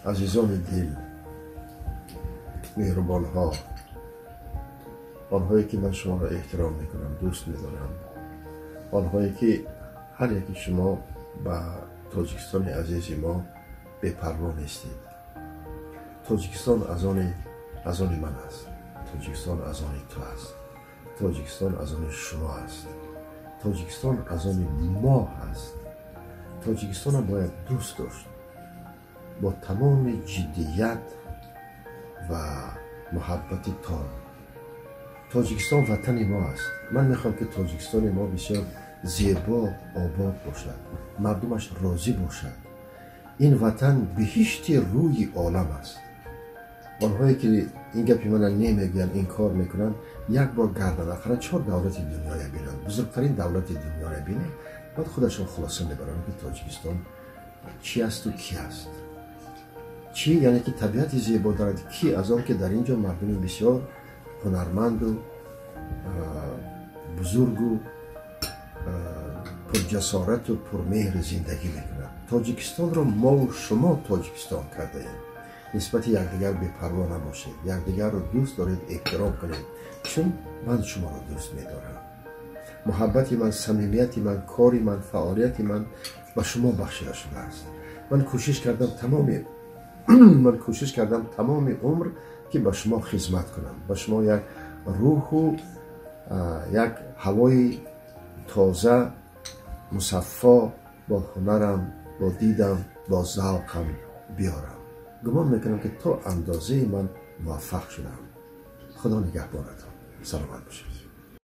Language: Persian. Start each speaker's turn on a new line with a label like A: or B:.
A: عزیزان دل، مهربان ها، آنهایی که من شما را احترام میکنم، دوست میدارم، آنهایی که هر یکی شما با تاجیکستان عزیز ما بپروا نیستید. تاجیکستان از آن من است، تاجیکستان از آن تو است، تاجیکستان از آن شما است، تاجیکستان از آن ما است. تاجیکستان را باید دوست داشت با تمام جدیت و محبت تام. تاجیکستان وطن ما است. من میخوام که تاجیکستان ما بسیار زیبا آباد باشد، مردمش راضی باشد. این وطن بهشت روی عالم است. آنهایی که این گپی من نمیگن، این کار میکنن، یک بار گردن آخر 4 دولت دنیا را بینن، بزرگترین دولت دنیا را بینن، بعد خودشون خلاصه میبرن که تاجیکستان چی است و کی است. چی یعنی که طبیعت زیبا دارد. کی؟ از آن که در اینجا مردم بسیار هنرمند و بزرگ و پرجسارت و پرمهر زندگی میکنند. تاجیکستان را ما و شما تاجیکستان کرده ایم. نسبت یکدیگر بی‌پروا نباشید، یکدیگر را دوست دارید، احترام کنید، چون من شما را دوست میدارم. محبت من، صمیمیت من، کاری من، فعالیت من به شما بخشیده شده است. من کوشش کردم تمام عمر که به شما خدمت کنم، به شما یک روح و یک هوای تازه مصفا با هنرم، با دیدم، با ذوقم بیارم. گمان میکنم که تا اندازه من موفق شدم. خدا نگهبانتان. سلامت باشید.